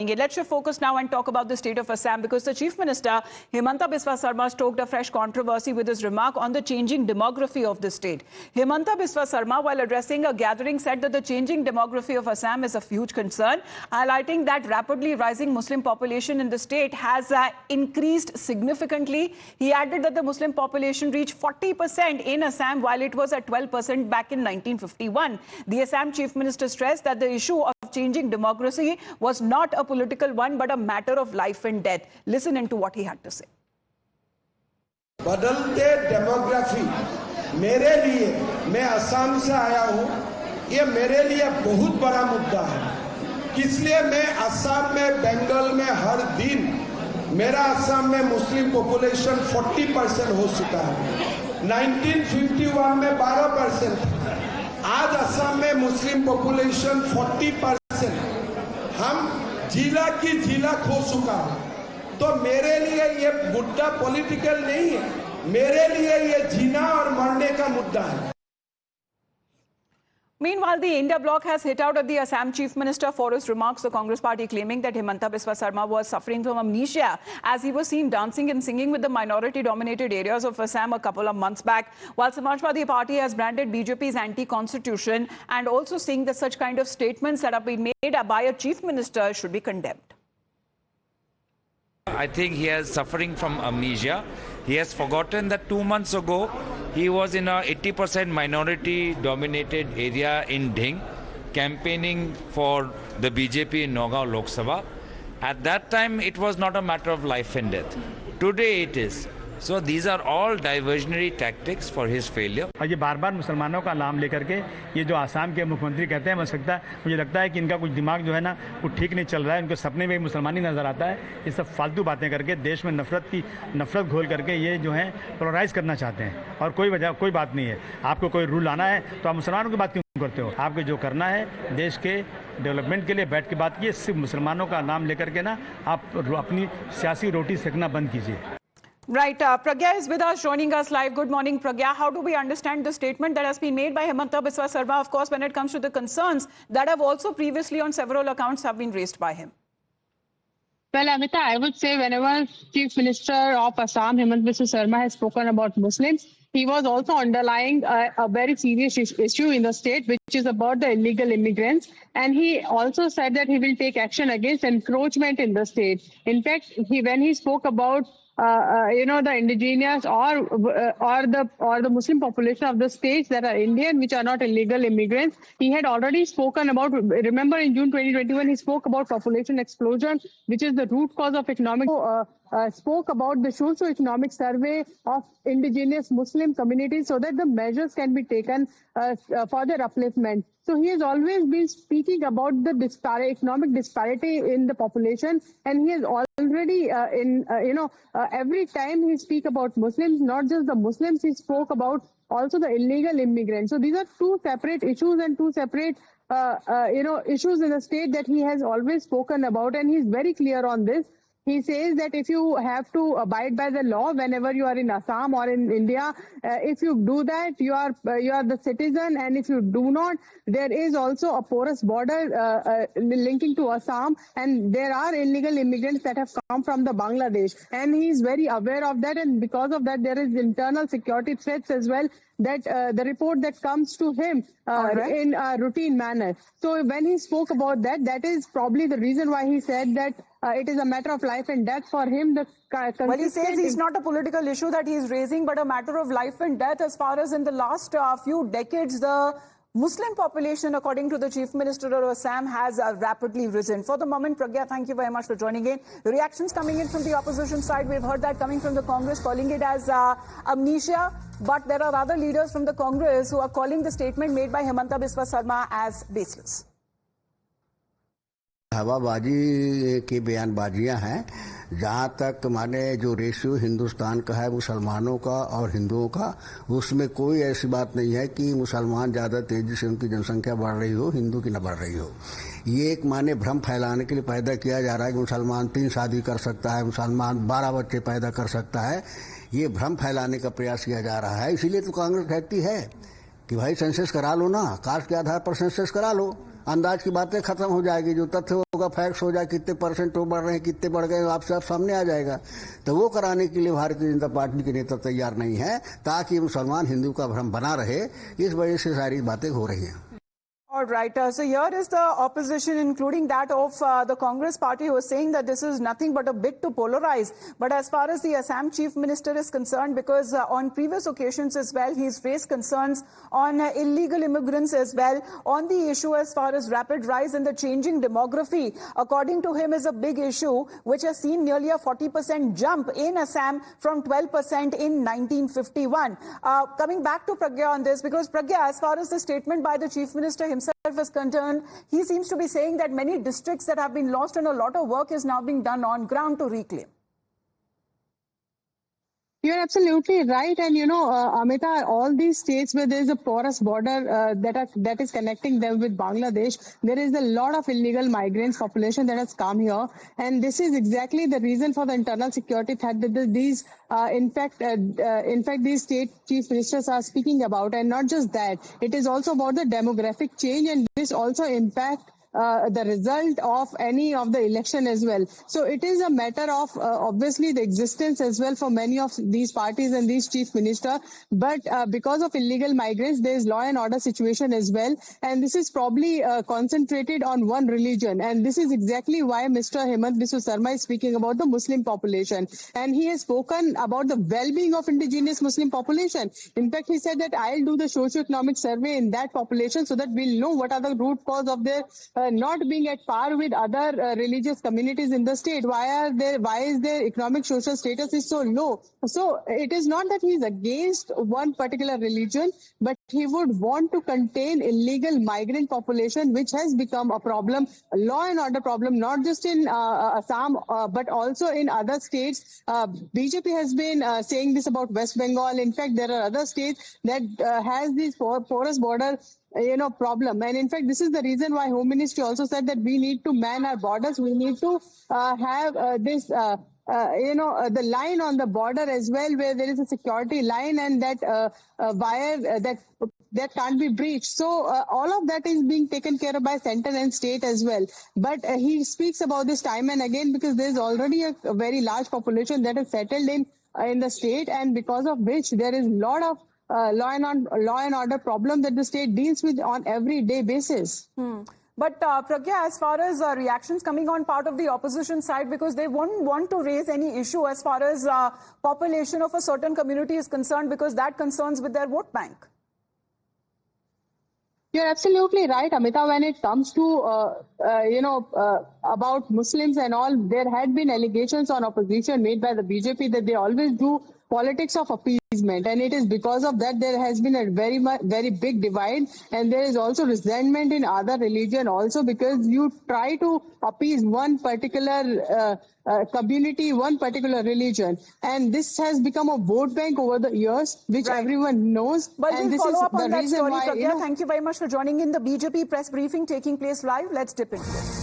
Let's shift focus now and talk about the state of Assam because the Chief Minister Himanta Biswa Sarma stoked a fresh controversy with his remark on the changing demography of the state. Himanta Biswa Sarma, while addressing a gathering, said that the changing demography of Assam is a huge concern, highlighting that rapidly rising Muslim population in the state has increased significantly. He added that the Muslim population reached 40% in Assam while it was at 12% back in 1951. The Assam Chief Minister stressed that the issue of changing demography was not a political one but a matter of life and death. Listen into what he had to say. बदलते demography मेरे लिए, मैं असम से आया हूं, ये मेरे लिए बहुत बड़ा मुद्दा है। इसलिए मैं असम में, बंगाल में हर दिन मेरा असम में मुस्लिम पॉपुलेशन 40% हो चुका है। 1951 में 12%, आज असम में मुस्लिम पॉपुलेशन 40%। हम जिला की जिला खो चुका है। तो मेरे लिए ये मुद्दा पॉलिटिकल नहीं है, मेरे लिए ये जीना और मरने का मुद्दा है। Meanwhile, the India bloc has hit out at the Assam Chief Minister for his remarks, the Congress party claiming that Himanta Biswa Sarma was suffering from amnesia as he was seen dancing and singing with the minority-dominated areas of Assam a couple of months back, while Samajwadi Party has branded BJP's anti-constitution and also saying that such kind of statements that have been made by a Chief Minister should be condemned. I think he is suffering from amnesia. He has forgotten that 2 months ago he was in a 80% minority dominated area in Dhing campaigning for the BJP in Nagaon Lok Sabha. At that time it was not a matter of life and death. Today it is. So these are all diversionary tactics for his failure. और ये बार बार मुसलमानों का नाम लेकर के ये जो आसाम के मुख्यमंत्री कहते हैं, मुझे लगता है कि इनका कुछ दिमाग जो है ना वो ठीक नहीं चल रहा है। उनको सपने में मुसलमानी नजर आता है। ये सब फालतू बातें करके देश में नफरत घोल करके ये जो है पोलराइज करना चाहते हैं। और कोई बात नहीं है। आपको कोई रूल लाना है तो आप मुसलमानों की बात क्यों करते हो? आपको जो करना है देश के डेवलपमेंट के लिए बैठ के बात कीजिए। सिर्फ मुसलमानों का नाम लेकर के ना आप अपनी सियासी रोटी सेकना बंद कीजिए। Right. Pragya is with us, joining us live. Good morning, Pragya. How do we understand the statement that has been made by Himanta Biswa Sarma, of course, when it comes to the concerns that have also previously on several accounts have been raised by him? Well, Amita, I would say whenever Chief Minister of Assam, Himanta Biswa Sarma, has spoken about Muslims, he was also underlying a very serious issue in the state, which is about the illegal immigrants. And he also said that he will take action against encroachment in the state. In fact, when he spoke about the indigenous or the Muslim population of the states that are Indian, which are not illegal immigrants, he had already spoken about. Remember, in June 2021, he spoke about population explosion, which is the root cause of economic. Spoke about the socio-economic survey of indigenous Muslim communities so that the measures can be taken for their upliftment. So he has always been speaking about the economic disparity in the population, and he has already, every time he speak about Muslims, not just the Muslims, he spoke about also the illegal immigrants. So these are two separate issues and two separate issues in the state that he has always spoken about, and he's very clear on this. He says that if you have to abide by the law whenever you are in Assam or in India, if you do that, you are the citizen, and if you do not, there is also a porous border linking to Assam, and there are illegal immigrants that have come from the Bangladesh, and he is very aware of that, and because of that, there is internal security threats as well. That the report that comes to him in a routine manner. So when he spoke about that, that is probably the reason why he said that it is a matter of life and death for him. Well, he says it's not a political issue that he is raising, but a matter of life and death as far as in the last few decades, the Muslim population, according to the Chief Minister of Assam, has rapidly risen. For the moment, Pragya, thank you very much for joining in. Reactions coming in from the opposition side. We've heard that coming from the Congress, calling it as amnesia. But there are other leaders from the Congress who are calling the statement made by Himanta Biswa Sarma as baseless. हवाबाजी की बयानबाजियां हैं। जहाँ तक माने जो ratio Hindustan का है मुसलमानों का और हिंदुओं का, उसमें कोई ऐसी बात नहीं है कि मुसलमान ज़्यादा तेज़ी से उनकी जनसंख्या बढ़ रही हो, हिंदू की न बढ़ रही हो। ये एक माने भ्रम फैलाने के लिए पैदा किया जा रहा है कि मुसलमान 3 शादी कर सकता है, मुसलमान 12 बच्चे पैदा कर सकता है। ये भ्रम फैलाने का प्रयास किया जा रहा है। इसीलिए तो कांग्रेस कहती है कि भाई सेंसस करा लो ना, कास्ट के आधार पर सेंसस करा लो। अंदाज की बातें खत्म हो जाएगी, जो तथ्य होगा, फैक्ट्स हो जाए, कितने परसेंट वो बढ़ रहे हैं, कितने बढ़ गए, आपसे आप सामने आ जाएगा। तो वो कराने के लिए भारतीय जनता पार्टी के नेता तैयार नहीं है, ताकि मुसलमान हिंदू का भ्रम बना रहे। इस वजह से सारी बातें हो रही हैं। All right. So here is the opposition, including that of the Congress party, who is saying that this is nothing but a bid to polarize. But as far as the Assam Chief Minister is concerned, because on previous occasions as well, he's raised concerns on illegal immigrants as well, on the issue as far as rapid rise in the changing demography, according to him, is a big issue, which has seen nearly a 40% jump in Assam from 12% in 1951. Coming back to Pragya on this, because Pragya, as far as the statement by the Chief Minister himself is concerned, he seems to be saying that many districts that have been lost and a lot of work is now being done on ground to reclaim. You're absolutely right. And, Amita, all these states where there is a porous border that is connecting them with Bangladesh, there is a lot of illegal migrants population that has come here. And this is exactly the reason for the internal security threat that these, in fact, these state chief ministers are speaking about. And not just that, it is also about the demographic change, and this also impact the result of any of the election as well. So it is a matter of obviously the existence as well for many of these parties and these chief minister. But because of illegal migrants, there is law and order situation as well. And this is probably concentrated on one religion. And this is exactly why Mr. Hemant Biswa Sarma is speaking about the Muslim population. And he has spoken about the well-being of indigenous Muslim population. In fact, he said that I'll do the socio-economic survey in that population so that we'll know what are the root cause of their not being at par with other religious communities in the state. Why is their economic social status is so low? So it is not that he is against one particular religion, but he would want to contain illegal migrant population, which has become a problem, a law and order problem, not just in Assam, but also in other states. BJP has been saying this about West Bengal. In fact, there are other states that has this porous border problem. And in fact, this is the reason why Home Ministry also said that we need to man our borders. We need to have this, the line on the border as well, where there is a security line and that wire that can't be breached. So all of that is being taken care of by center and state as well. But he speaks about this time and again because there is already a very large population that is settled in the state, and because of which there is a lot of law and order problem that the state deals with on everyday basis. But Pragya, as far as reactions coming on part of the opposition side, because they won't want to raise any issue as far as population of a certain community is concerned, because that concerns with their vote bank. You're absolutely right, Amita. When it comes to, about Muslims and all, there had been allegations on opposition made by the BJP that they always do politics of appeasement, and it is because of that there has been a very big divide, and there is also resentment in other religion also, because you try to appease one particular community, one particular religion, and this has become a vote bank over the years, which everyone knows. But and we'll this follow is up the on that reason story, why, Pragya. Thank you very much for joining in the BJP press briefing taking place live. Let's dip into it.